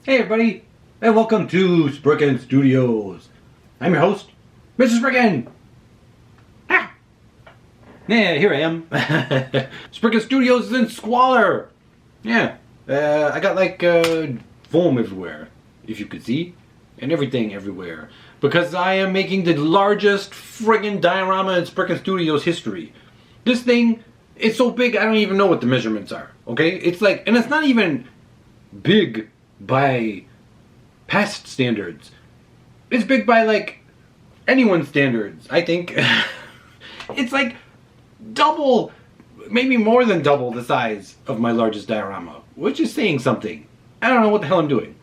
Hey everybody, and welcome to Spriken Studios. I'm your host, Mr.Spriken. Ah! Yeah, here I am. Spriken Studios is in squalor. Yeah, I got like foam everywhere, if you could see, and everything everywhere, because I am making the largest friggin' diorama in Spriken Studios history. This thing, it's so big I don't even know what the measurements are. Okay, it's like, and it's not even big by past standards. It's big by like anyone's standards, I think. It's like double, maybe more than double the size of my largest diorama, which is saying something. I don't know what the hell I'm doing.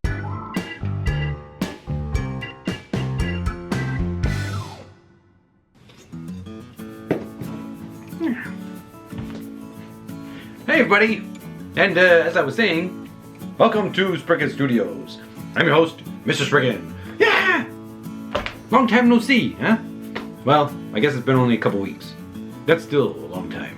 Hey everybody, and as I was saying, welcome to Spriken Studios. I'm your host, Mr.Spriken. Yeah! Long time no see, huh? Well, I guess it's been only a couple weeks. That's still a long time.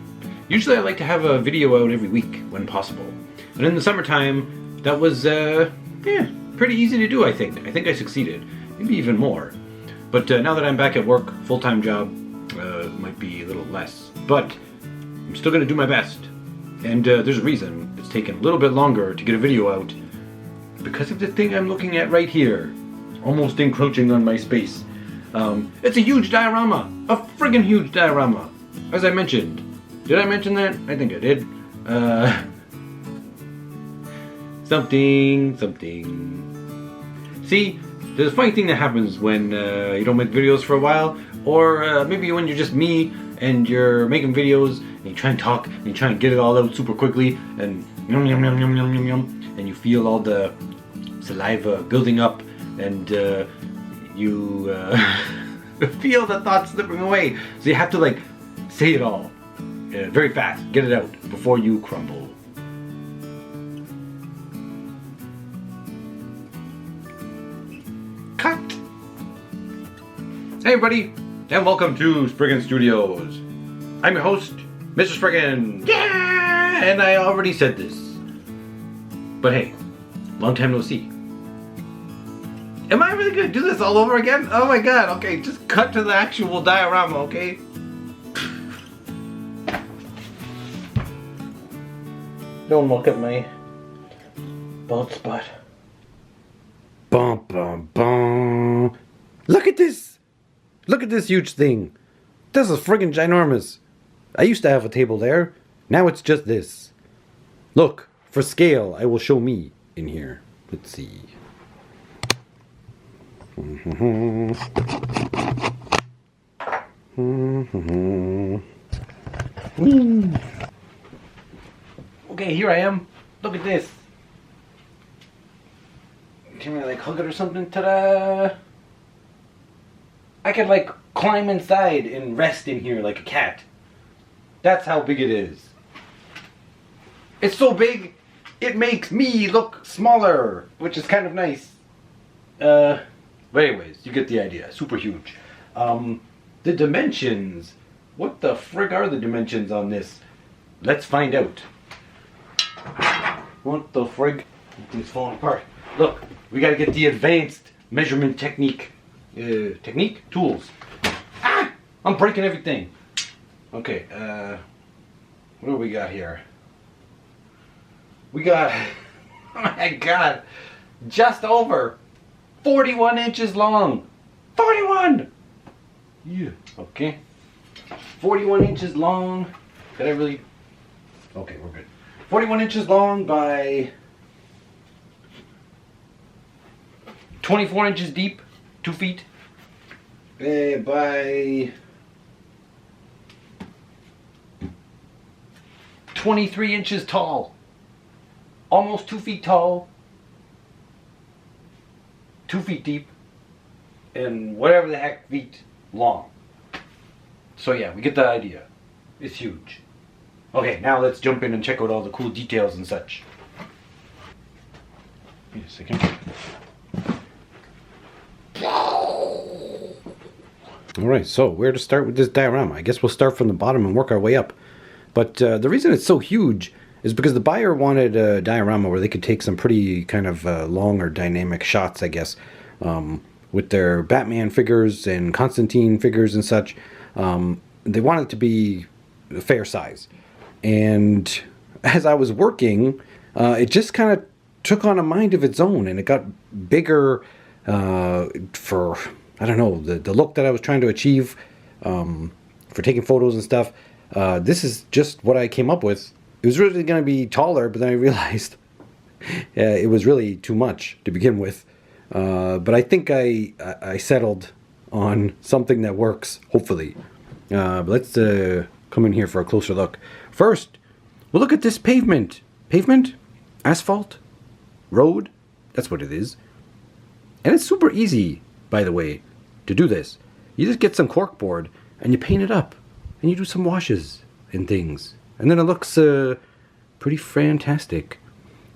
Usually I like to have a video out every week when possible. And in the summertime, that was, pretty easy to do, I think. I think I succeeded. Maybe even more. But now that I'm back at work, full-time job, might be a little less. But I'm still gonna do my best. And there's a reason it's taken a little bit longer to get a video out, because of the thing I'm looking at right here, almost encroaching on my space. It's a huge diorama, a friggin' huge diorama, as I mentioned. Did I mention that? I think I did. Something. See, there's a funny thing that happens when you don't make videos for a while, or maybe when you're just me and you're making videos and you try and talk and you try and get it all out super quickly and yum yum yum yum yum yum yum, and you feel all the saliva building up and you feel the thoughts slipping away. So you have to like say it all very fast, get it out before you crumble. Cut! Hey everybody, and welcome to Spriken Studios. I'm your host, Mr.Spriken. Yeah! And I already said this. But hey, long time no see. Am I really gonna do this all over again? Oh my god, okay, just cut to the actual diorama, okay? Don't look at my bald spot. Bum bum bum. Look at this! Look at this huge thing. This is friggin' ginormous. I used to have a table there. Now it's just this. Look, for scale, I will show me in here. Let's see. Okay, here I am. Look at this. Can I like hug it or something? Ta-da! I could like climb inside and rest in here like a cat. That's how big it is. It's so big, it makes me look smaller, which is kind of nice. But anyways, you get the idea. Super huge. The dimensions. What the frig are the dimensions on this? Let's find out. What the frig? Everything's falling apart. Look, we gotta get the advanced measurement technique. Tools. Ah! I'm breaking everything. Okay, what do we got here? We got, oh my god, just over 41 inches long. 41! Yeah, okay. 41 inches long. Did I really? Okay, we're good. 41 inches long by 24 inches deep, 2 feet. By 23 inches tall, almost 2 feet tall, 2 feet deep, and whatever the heck feet long. So yeah, we get the idea. It's huge. Okay, now let's jump in and check out all the cool details and such. Wait a second. Alright, so where to start with this diorama? I guess we'll start from the bottom and work our way up. But the reason it's so huge is because the buyer wanted a diorama where they could take some pretty kind of long or dynamic shots, I guess, with their Batman figures and Constantine figures and such. They wanted it to be a fair size. And as I was working, it just kind of took on a mind of its own, and it got bigger for, I don't know, the look that I was trying to achieve for taking photos and stuff. This is just what I came up with. It was really going to be taller, but then I realized it was really too much to begin with. But I think I settled on something that works, hopefully. But let's come in here for a closer look. First, we'll look at this pavement. Pavement? Asphalt? Road? That's what it is. And it's super easy, by the way, to do this. You just get some corkboard and you paint it up. And you do some washes and things. And then it looks pretty fantastic,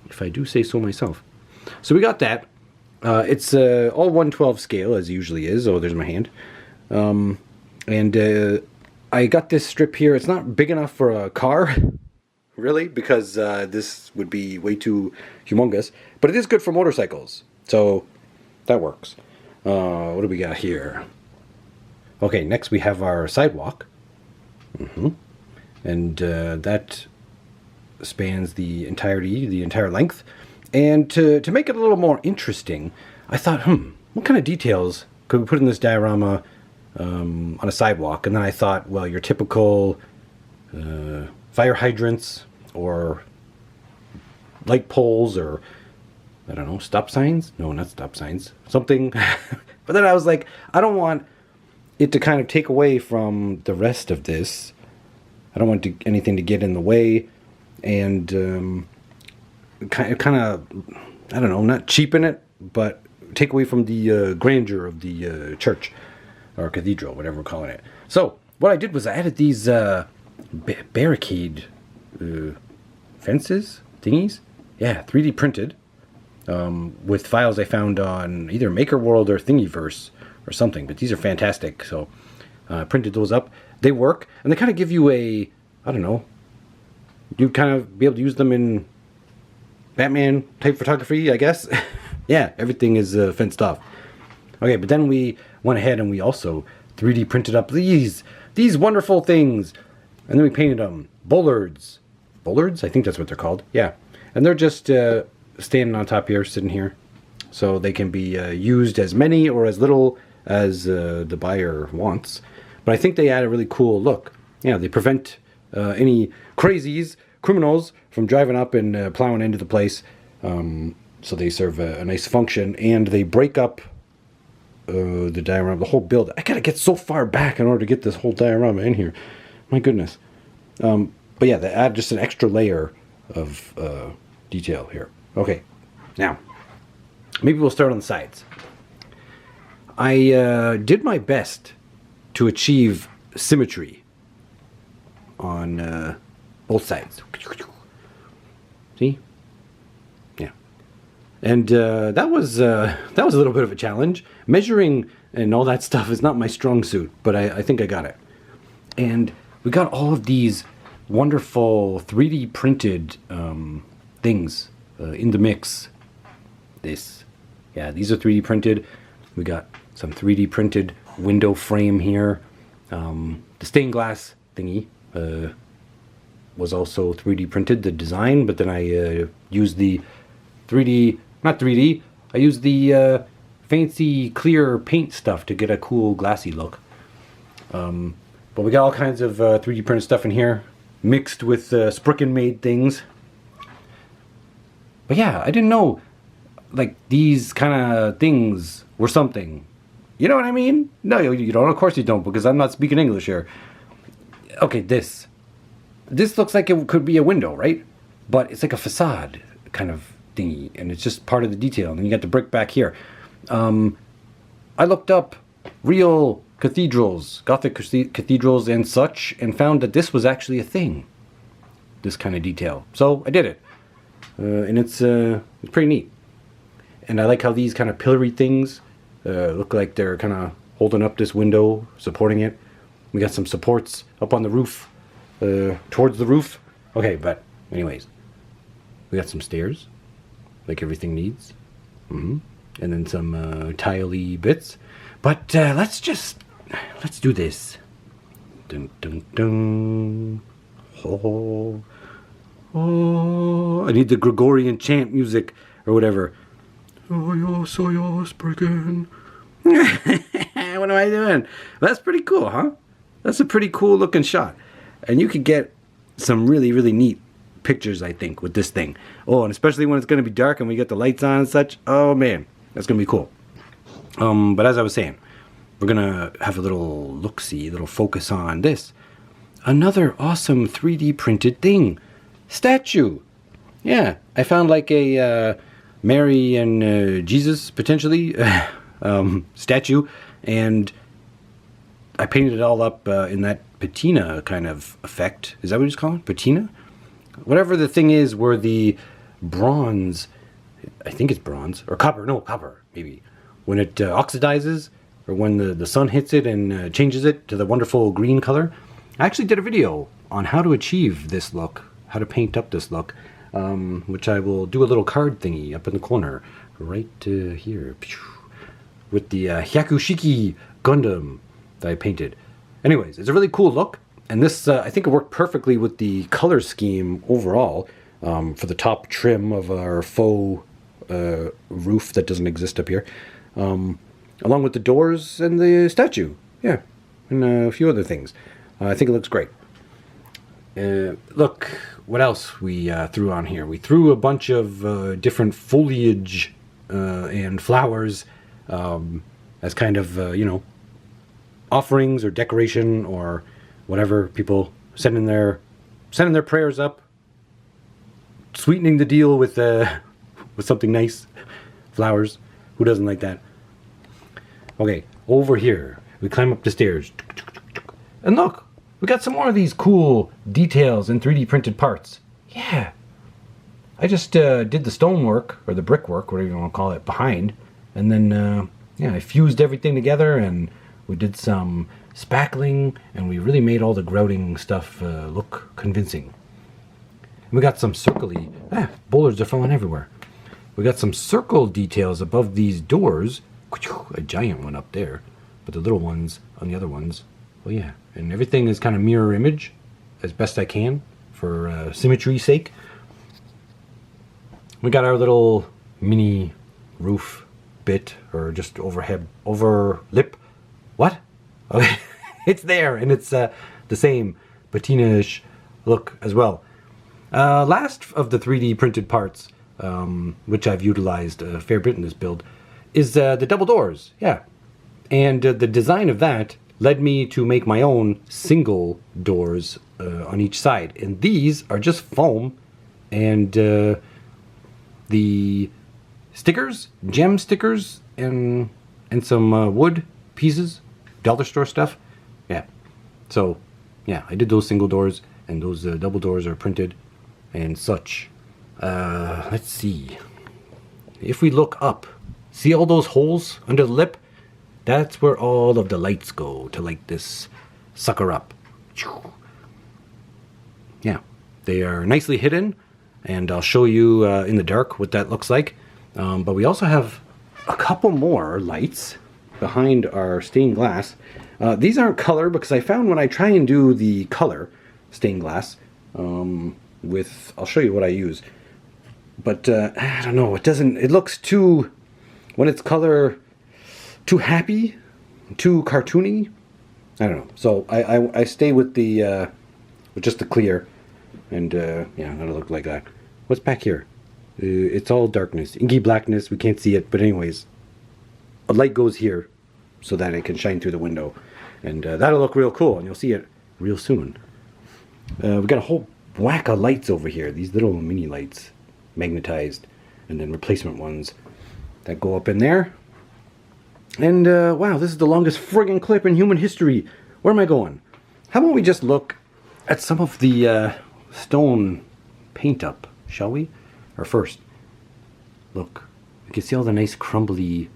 if I do say so myself. So we got that. It's all 1/12 scale, as it usually is. Oh, there's my hand. And I got this strip here. It's not big enough for a car, really, because this would be way too humongous. But it is good for motorcycles, so that works. What do we got here? Okay, next we have our sidewalk. And that spans the entire length. And to make it a little more interesting, I thought, what kind of details could we put in this diorama on a sidewalk? And then I thought, well, your typical fire hydrants or light poles or, I don't know, stop signs? No, not stop signs. Something. But then I was like, I don't want it to kind of take away from the rest of this. I don't want anything to get in the way and kind of, I don't know, not cheapen it, but take away from the grandeur of the church or cathedral, whatever we're calling it. So what I did was I added these barricade fences thingies. Yeah, 3D printed with files I found on either MakerWorld or Thingiverse or something. But these are fantastic. So I printed those up. They work, and they kind of give you a, I don't know, you'd kind of be able to use them in Batman type photography, I guess. Yeah, everything is fenced off. Okay, but then we went ahead and we also 3D printed up these wonderful things. And then we painted them bollards. Bollards? I think that's what they're called. Yeah. And they're just standing on top here, sitting here. So they can be used as many or as little as the buyer wants. But I think they add a really cool look. Yeah, they prevent any crazies, criminals, from driving up and plowing into the place. So they serve a nice function, and they break up the diorama, the whole build. I gotta get so far back in order to get this whole diorama in here. My goodness. But yeah, they add just an extra layer of detail here. Okay, now, maybe we'll start on the sides. I did my best to achieve symmetry on both sides. See? Yeah. And that was a little bit of a challenge. Measuring and all that stuff is not my strong suit, but I think I got it. And we got all of these wonderful 3D printed things in the mix. Yeah, these are 3D printed. We got some 3D printed window frame here. The stained glass thingy was also 3D printed, the design, but then I used the 3D, not 3D, I used the fancy clear paint stuff to get a cool glassy look. But we got all kinds of 3D printed stuff in here, mixed with Spriken made things. But yeah, I didn't know, like, these kind of things were something. You know what I mean? No, you don't. Of course you don't, because I'm not speaking English here. Okay, this looks like it could be a window, right? But it's like a facade kind of thingy, and it's just part of the detail. And then you got the brick back here. I looked up real cathedrals, Gothic cathedrals and such, and found that this was actually a thing. This kind of detail. So I did it. And it's pretty neat. And I like how these kind of pillory things look like they're kind of holding up this window, supporting it. We got some supports up on the roof, towards the roof. Okay, but anyways, We got some stairs, like everything needs. And then some tile-y bits. But let's do this. Dun dun dun. Oh, oh. I need the Gregorian chant music or whatever. Spriken. What am I doing? That's pretty cool, huh? That's a pretty cool looking shot. And you could get some really, really neat pictures, I think, with this thing. Oh, and especially when it's going to be dark and we get the lights on and such. Oh, man. That's going to be cool. But as I was saying, we're going to have a little look-see, a little focus on this. Another awesome 3D printed thing. Statue. Yeah, I found like a Mary and Jesus, potentially, statue. And I painted it all up in that patina kind of effect. Is that what it's called? Patina? Whatever the thing is where the bronze, I think it's bronze, or copper, no, copper, maybe. When it oxidizes, or when the sun hits it and changes it to the wonderful green color. I actually did a video on how to achieve this look, how to paint up this look, which I will do a little card thingy up in the corner, right here, with the Hyakushiki Gundam that I painted. Anyways, it's a really cool look, and this, I think it worked perfectly with the color scheme overall, for the top trim of our faux roof that doesn't exist up here, along with the doors and the statue, yeah, and a few other things. I think it looks great. Look, what else we threw on here? We threw a bunch of different foliage and flowers as kind of, you know, offerings or decoration or whatever. People sending their prayers up, sweetening the deal with something nice, flowers. Who doesn't like that? Okay, over here we climb up the stairs, and look, we got some more of these cool details and 3D printed parts. Yeah, I just did the stonework or the brickwork, whatever you want to call it, behind, and then yeah, I fused everything together and we did some spackling, and we really made all the grouting stuff look convincing. And we got some circly, boulders are falling everywhere. We got some circle details above these doors. A giant one up there, but the little ones on the other ones. Well, yeah, and everything is kind of mirror image as best I can for symmetry's sake. We got our little mini roof bit, or just over lip. What? Okay, it's there, and it's the same patina-ish look as well. Last of the 3D printed parts, which I've utilized a fair bit in this build, is the double doors. Yeah, and the design of that led me to make my own single doors on each side, and these are just foam and the stickers, gem stickers, and some wood pieces, dollar store stuff. Yeah, so yeah, I did those single doors, and those double doors are printed and such. Let's see, if we look up, see all those holes under the lip? That's where all of the lights go to light this sucker up. Yeah, they are nicely hidden, and I'll show you in the dark what that looks like. But we also have a couple more lights behind our stained glass. These aren't color, because I found when I try and do the color stained glass, I'll show you what I use. But I don't know, it looks too, when it's color, too happy, too cartoony. I don't know. So I stay with with just the clear, and yeah, it'll look like that. What's back here? It's all darkness, inky blackness. We can't see it, but anyways, a light goes here so that it can shine through the window, and that'll look real cool, and you'll see it real soon. We got a whole whack of lights over here. These little mini lights, magnetized, and then replacement ones that go up in there. And wow, this is the longest friggin' clip in human history. Where am I going? How about we just look at some of the stone paint up, shall we? Or first, look, you can see all the nice crumbly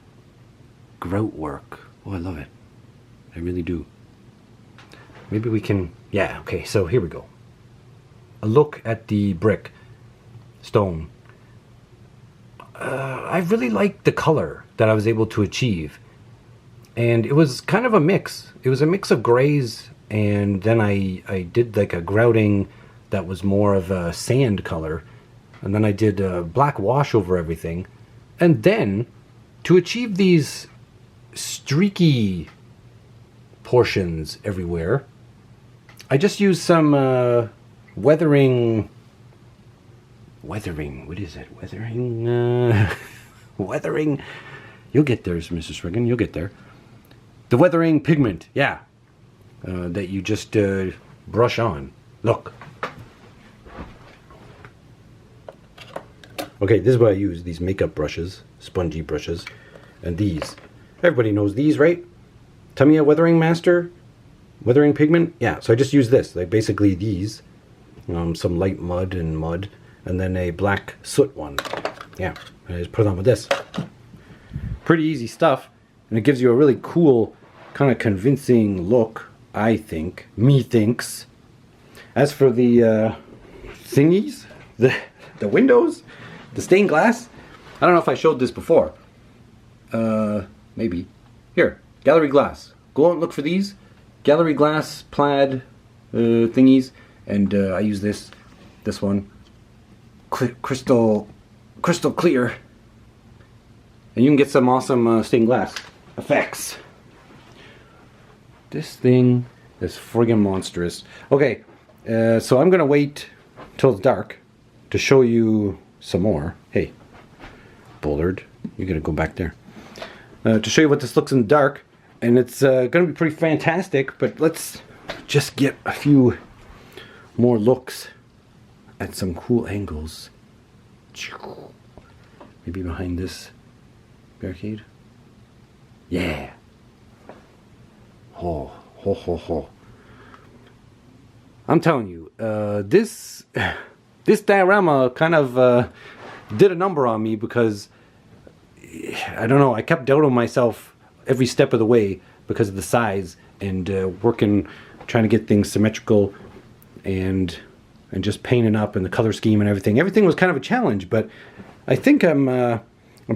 grout work. Oh, I love it. I really do. Maybe we can, yeah, okay, so here we go. A look at the brick. stone. I really liked the color that I was able to achieve. And it was kind of a mix. It was a mix of grays, and then I did like a grouting that was more of a sand color. And then I did a black wash over everything. And then, to achieve these streaky portions everywhere, I just used some weathering, what is it? Weathering. You'll get there, Mr. Spriken, you'll get there. The weathering pigment, yeah. That you just brush on. Look. Okay, this is what I use, these makeup brushes, spongy brushes, and these. Everybody knows these, right? Tamiya Weathering Master, weathering pigment. Yeah, so I just use this, like basically these. Some light mud, and then a black soot one. Yeah, I just put it on with this. Pretty easy stuff, and it gives you a really cool, kind of convincing look, I think. Me thinks. As for the thingies, the windows, the stained glass, I don't know if I showed this before. Maybe. Here, gallery glass. Go out and look for these. Gallery glass plaid thingies. And I use this one. Crystal clear. And you can get some awesome stained glass effects. This thing is friggin' monstrous. Okay, so I'm gonna wait till it's dark to show you some more. Hey, Bullard, you're gonna go back there. To show you what this looks in the dark. And it's gonna be pretty fantastic, but let's just get a few more looks at some cool angles. Maybe behind this barricade. Yeah. Ho, ho, ho, ho. I'm telling you, this diorama kind of did a number on me, because I don't know, I kept doubting myself every step of the way because of the size, and trying to get things symmetrical, and just painting up, and the color scheme and everything. Everything was kind of a challenge, but I think I'm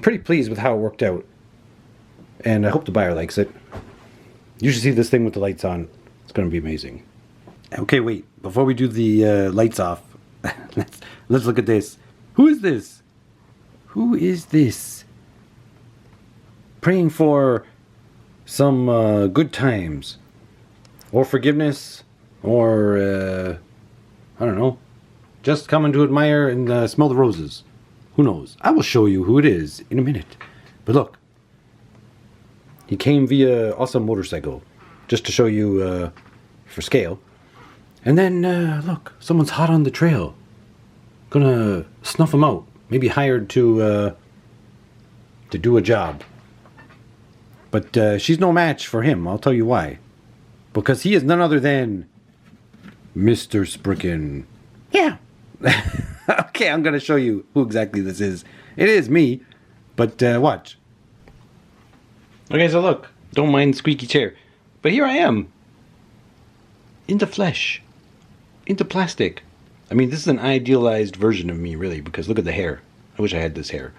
pretty pleased with how it worked out, and I hope the buyer likes it. You should see this thing with the lights on. It's going to be amazing. Okay, wait. Before we do the lights off, let's look at this. Who is this? Who is this? Praying for some good times, or forgiveness, or I don't know, just coming to admire and smell the roses. Who knows? I will show you who it is in a minute. But look, he came via awesome motorcycle, just to show you for scale. And then look, someone's hot on the trail, gonna snuff him out. Maybe hired to do a job. But she's no match for him, I'll tell you why. Because he is none other than Mr.Spriken. Yeah. Okay, I'm going to show you who exactly this is. It is me, but watch. Okay, so look. Don't mind the squeaky chair. But here I am. Into flesh. Into plastic. I mean, this is an idealized version of me, really, because look at the hair. I wish I had this hair.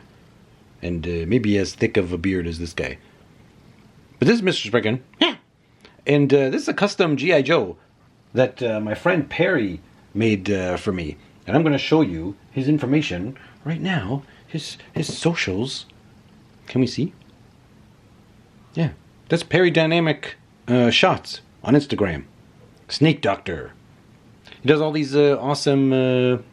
And maybe as thick of a beard as this guy. But this is Mr. Spriken. Yeah. And this is a custom G.I. Joe that my friend Perry made for me. And I'm going to show you his information right now. His socials. Can we see? Yeah. That's Perry Dynamic Shots on Instagram. Snake Doctor. He does all these awesome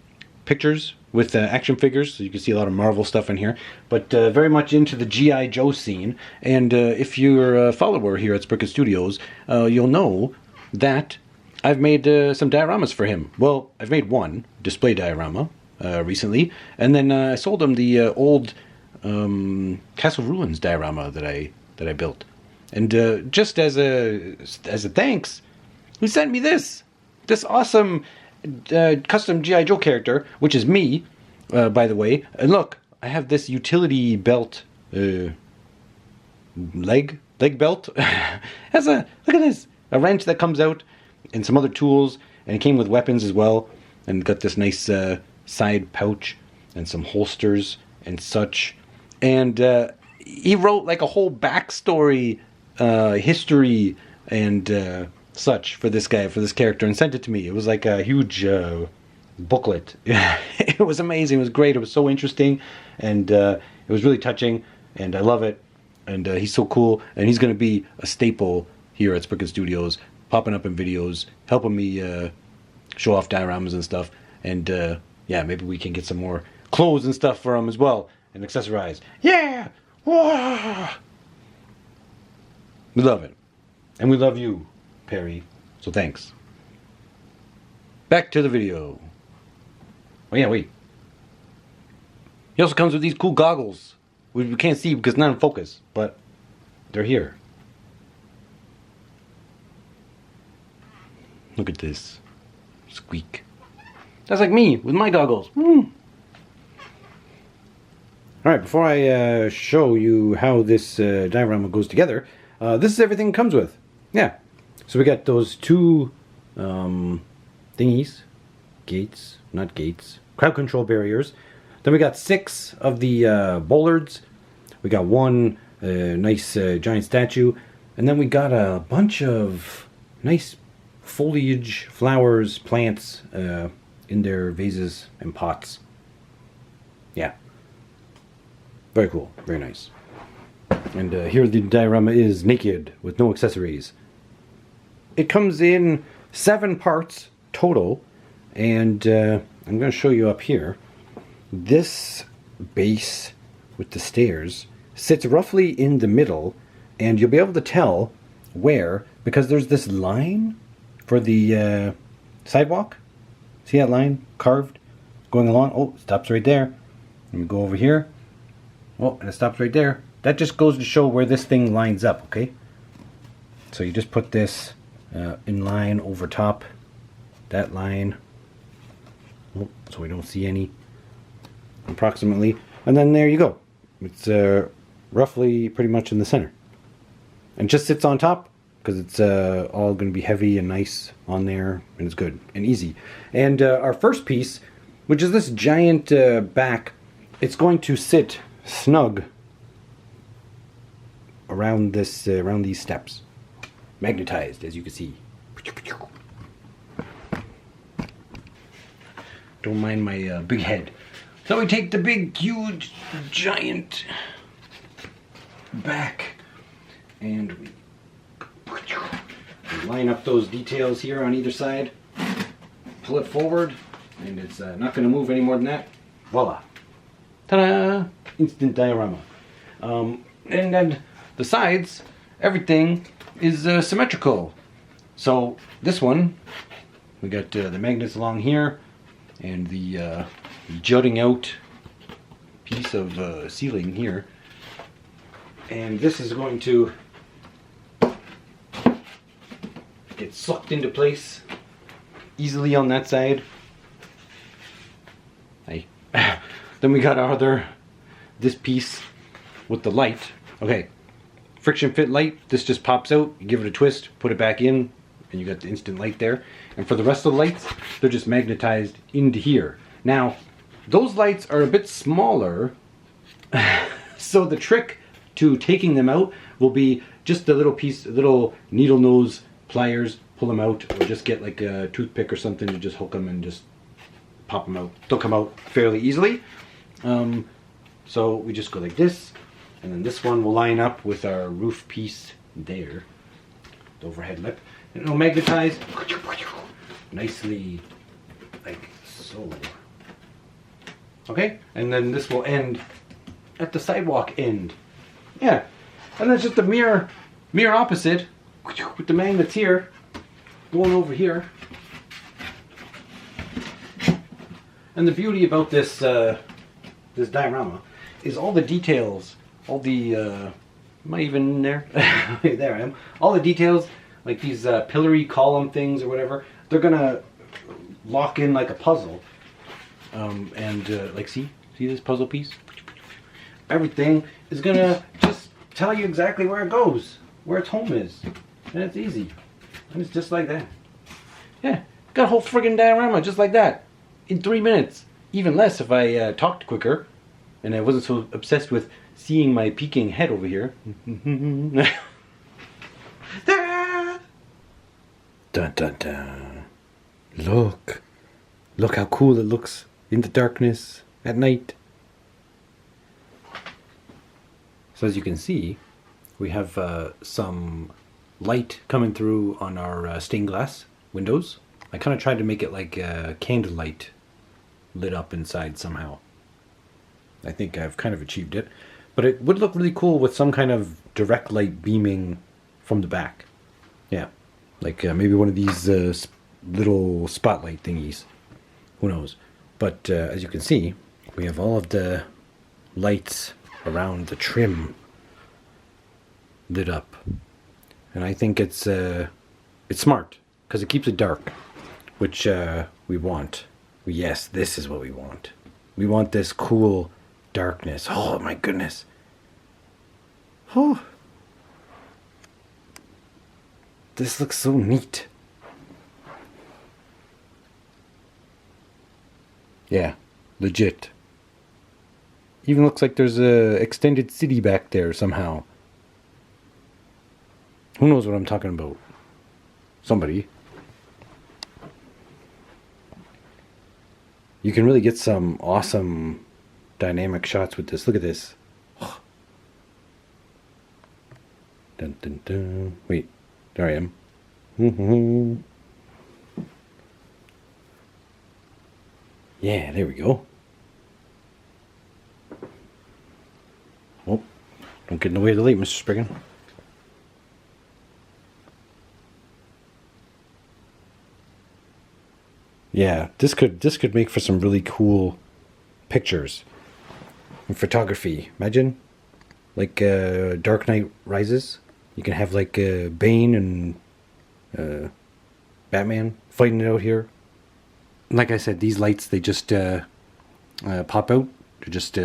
pictures with action figures, so you can see a lot of Marvel stuff in here, but very much into the G.I. Joe scene. And if you're a follower here at Spriken Studios, you'll know that I've made some dioramas for him. Well, I've made one display diorama recently, and then I sold him the old Castle Ruins diorama that I built. And just as a thanks, he sent me this awesome custom G.I. Joe character, which is me, by the way. And look, I have this utility belt, leg belt. Look at this, a wrench that comes out, and some other tools, and it came with weapons as well, and got this nice side pouch. and some holsters and such. And he wrote like a whole backstory, history, and such for this guy, for this character, and sent it to me. It was like a huge booklet. It was amazing. It was great. It was so interesting, and it was really touching, and I love it. And he's so cool, and he's going to be a staple here at Spriken Studios, popping up in videos, helping me show off dioramas and stuff. And yeah, maybe we can get some more clothes and stuff for him as well, and accessorize. Yeah! Whoa! We love it. And we love you, Perry. So thanks. Back to the video. Oh yeah, wait. He also comes with these cool goggles. We can't see because not in focus, but they're here. Look at this. Squeak. That's like me with my goggles. Alright, before I show you how this diorama goes together, this is everything it comes with. Yeah. So we got those two thingies. Gates. Not gates. Crowd control barriers. Then we got 6 of the bollards. We got one nice giant statue. And then we got a bunch of nice foliage, flowers, plants in their vases and pots. Yeah. Very cool. Very nice. And here the diorama is naked with no accessories. It comes in 7 parts total. And I'm going to show you up here. This base with the stairs sits roughly in the middle, and you'll be able to tell where, because there's this line for the sidewalk. See that line carved going along? Oh, it stops right there. Let me go over here. Oh, and it stops right there. That just goes to show where this thing lines up, okay? So you just put this in line over top that line. Oh, so we don't see any. Approximately, and then there you go. It's roughly pretty much in the center, and just sits on top because it's all going to be heavy and nice on there, and it's good and easy. And our first piece, which is this giant back, it's going to sit snug around this around these steps, magnetized, as you can see. Don't mind my big head. So we take the big, huge, giant back, and we line up those details here on either side, pull it forward, and it's not going to move any more than that. Voila. Ta-da! Instant diorama. And then the sides, everything is symmetrical. So this one, we got the magnets along here, and the jutting out piece of ceiling here, and this is going to get sucked into place easily on that side. Hey. Then we got our this piece with the light. Okay, friction fit light. This just pops out, you give it a twist, put it back in, and you got the instant light there. And for the rest of the lights, they're just magnetized into here. Now, those lights are a bit smaller, so the trick to taking them out will be just the little piece, little needle nose pliers, pull them out, or just get like a toothpick or something to just hook them and just pop them out. They'll come out fairly easily. So we just go like this, and then this one will line up with our roof piece there, the overhead lip, and it'll magnetize nicely like so. Okay, and then this will end at the sidewalk end. Yeah, and then just the mirror opposite with the magnets here going over here. And the beauty about this this diorama is all the details, all the am I even in there? There I am. All the details, like these pillory column things or whatever, they're gonna lock in like a puzzle. And like see this puzzle piece? Everything is gonna just tell you exactly where it goes, where its home is, and it's easy, and it's just like that. Yeah, got a whole friggin' diorama just like that in 3 minutes. even less if I talked quicker and I wasn't so obsessed with seeing my peeking head over here. Dun dun dun. Look. Look how cool it looks in the darkness at night. So as you can see, we have some light coming through on our stained glass windows. I kind of tried to make it like candlelight lit up inside somehow. I think I've kind of achieved it. But it would look really cool with some kind of direct light beaming from the back. Yeah, like maybe one of these little spotlight thingies. Who knows? But as you can see, we have all of the lights around the trim lit up. And I think it's smart because it keeps it dark, which we want. Yes, this is what we want. We want this cool darkness. Oh my goodness. Oh. This looks so neat. Yeah, legit. Even looks like there's a extended city back there somehow. Who knows what I'm talking about? Somebody. You can really get some awesome dynamic shots with this. Look at this. Dun, dun, dun. Wait, there I am. Yeah, there we go. Oh, don't get in the way of the light, Mr. Spriken. Yeah, this could make for some really cool pictures and photography. Imagine, like Dark Knight Rises. You can have like Bane and Batman fighting it out here. Like I said, these lights, they just pop out. They're just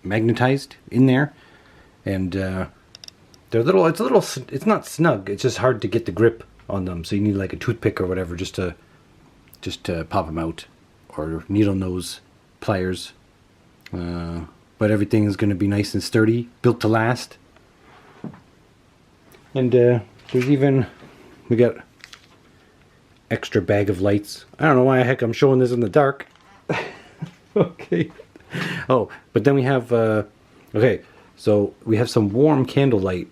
magnetized in there, and they're little. It's not snug. It's just hard to get the grip on them. So you need like a toothpick or whatever just to pop them out, or needle nose pliers. But everything is going to be nice and sturdy, built to last. And there's even, we got extra bag of lights. I don't know why the heck I'm showing this in the dark. Okay. Oh, but then we have, okay, so we have some warm candlelight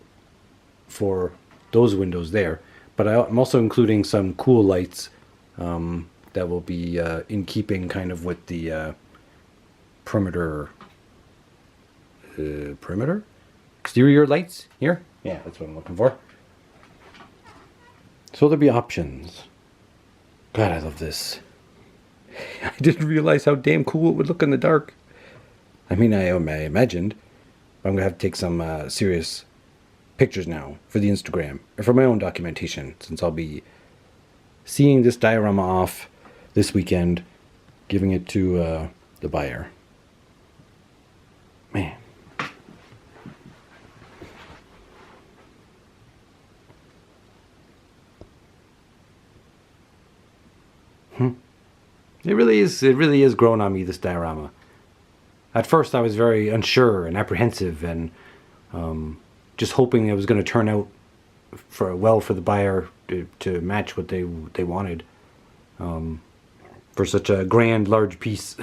for those windows there. But I'm also including some cool lights that will be in keeping kind of with the perimeter exterior lights here. Yeah, that's what I'm looking for. So there'll be options. God, I love this. I didn't realize how damn cool it would look in the dark. I mean, I imagined. I'm going to have to take some serious pictures now for the Instagram, or for my own documentation, since I'll be seeing this diorama off this weekend, giving it to the buyer. Man. It really is growing on me, this diorama. At first I was very unsure and apprehensive and just hoping it was going to turn out for the buyer to match what they wanted for such a grand, large piece.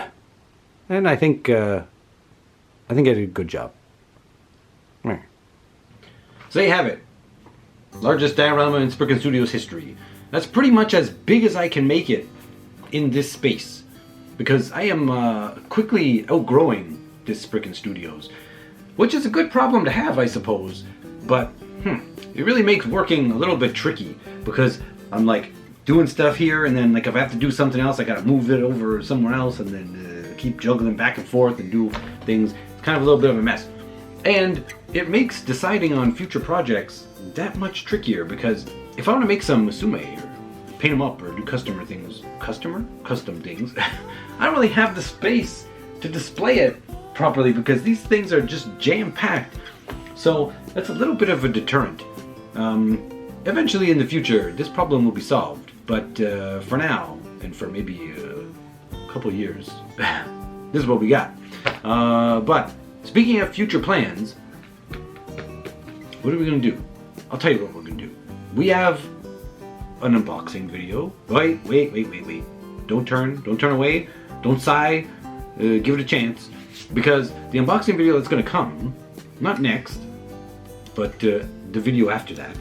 And I think I did a good job. So there you have it. Largest diorama in Spriken Studios history. That's pretty much as big as I can make it in this space, because I am quickly outgrowing this Spriken Studios, which is a good problem to have, I suppose. But it really makes working a little bit tricky, because I'm like doing stuff here, and then like if I have to do something else, I gotta move it over somewhere else, and then keep juggling back and forth and do things. It's kind of a little bit of a mess, and it makes deciding on future projects that much trickier, because if I want to make some musume or paint them up or do custom things, I don't really have the space to display it properly, because these things are just jam-packed. So that's a little bit of a deterrent. Eventually in the future, this problem will be solved, but for now, and for maybe a couple years, this is what we got. But speaking of future plans, what are we gonna do? I'll tell you what we're gonna do. We have an unboxing video. Wait. Don't turn away. Don't sigh. Give it a chance, because the unboxing video that's gonna come, not next, but the video after that,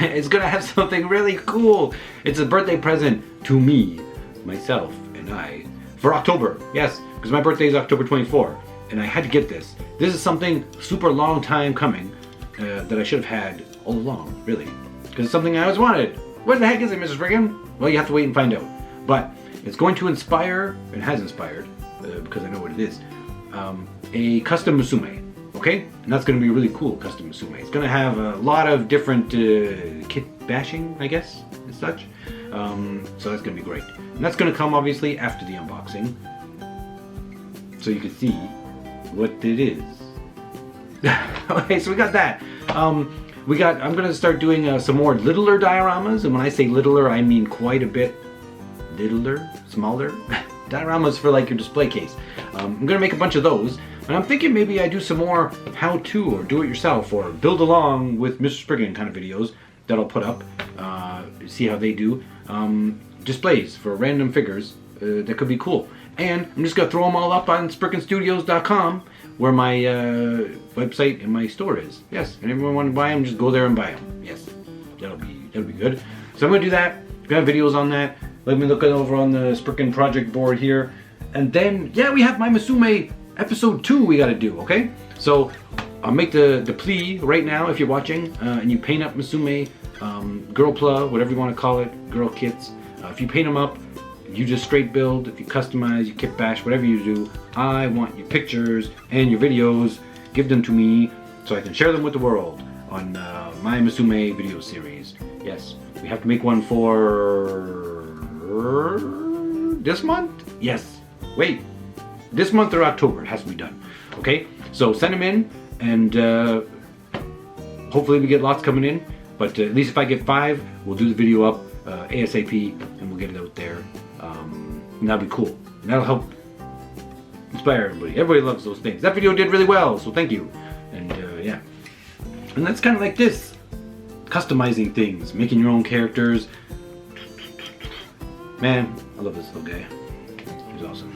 it's gonna have something really cool. It's a birthday present to me, myself, and I, for October. Yes, because my birthday is October 24th, and I had to get this. This is something super long time coming that I should have had all along, really, because it's something I always wanted. What the heck is it, Mr. Spriken? Well, you have to wait and find out. But it's going to inspire, and has inspired, because I know what it is, a custom musume. Okay? And that's going to be a really cool custom musume. It's going to have a lot of different kit bashing, I guess, and such. So that's going to be great. And that's going to come, obviously, after the unboxing. So you can see what it is. Okay, so we got that. I'm going to start doing some more littler dioramas. And when I say littler, I mean quite a bit littler, smaller. Dioramas for like your display case. I'm going to make a bunch of those. And I'm thinking maybe I do some more how-to or do-it-yourself or build along with Mr. Spriken kind of videos that I'll put up. See how they do. Displays for random figures that could be cool. And I'm just going to throw them all up on SprikenStudios.com, where my website and my store is. Yes, and everyone want to buy them, just go there and buy them. Yes, that'll be good. So I'm going to do that. We have videos on that. Let me look it over on the Spriken project board here. And then, yeah, we have my Musume episode 2 we got to do, okay? So I'll make the plea right now if you're watching and you paint up Musume, girl pla, whatever you want to call it, girl kits. If you paint them up, you just straight build. If you customize, you kit bash, whatever you do, I want your pictures and your videos. Give them to me so I can share them with the world on my Musume video series. Yes, we have to make one for this month? Yes. Wait. This month or October, it has to be done. Okay? So send them in, and hopefully we get lots coming in. But at least if I get 5, we'll do the video up ASAP, and we'll get it out there. And that'll be cool. And that'll help inspire everybody. Everybody loves those things. That video did really well, so thank you. And yeah. And that's kind of like this. Customizing things, making your own characters. Man, I love this little guy. He's awesome.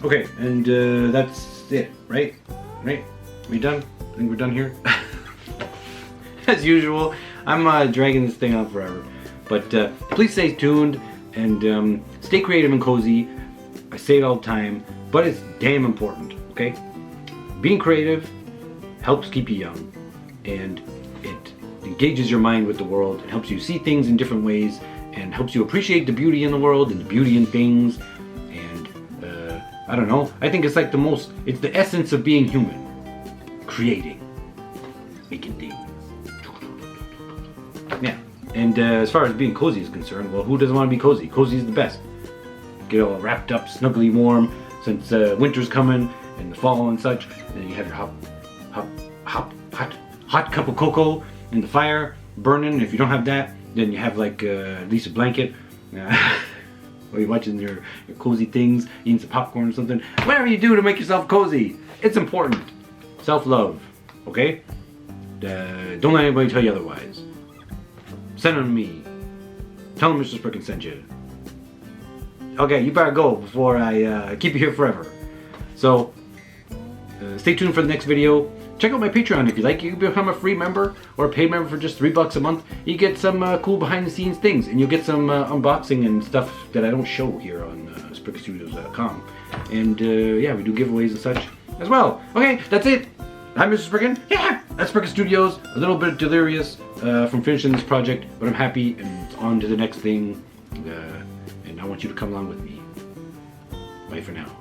Okay, and that's it, right? Right? We done? I think we're done here. As usual, I'm dragging this thing on forever. But please stay tuned and stay creative and cozy. I say it all the time, but it's damn important, okay? Being creative helps keep you young, and it engages your mind with the world. It helps you see things in different ways, and helps you appreciate the beauty in the world and the beauty in things. And I don't know, I think it's like it's the essence of being human. Creating, making things. Yeah, and as far as being cozy is concerned, well, who doesn't want to be cozy? Cozy is the best. Get all wrapped up, snugly warm, since winter's coming and the fall and such. And then you have your hot cup of cocoa in the fire burning. If you don't have that, then you have like at least a blanket. Or you're watching your cozy things, eating some popcorn or something. Whatever you do to make yourself cozy, it's important. Self-love, okay? Don't let anybody tell you otherwise. Send them to me. Tell them Mr. Spriken sent you. Okay, you better go before I keep you here forever. So, stay tuned for the next video. Check out my Patreon if you like. You can become a free member or a paid member for just $3 a month. You get some cool behind-the-scenes things, and you'll get some unboxing and stuff that I don't show here on SprikenStudios.com. And yeah, we do giveaways and such as well. Okay, that's it. I'm Mr. Spriken. Yeah, that's Spriken Studios. A little bit delirious from finishing this project, but I'm happy and on to the next thing. And I want you to come along with me. Bye for now.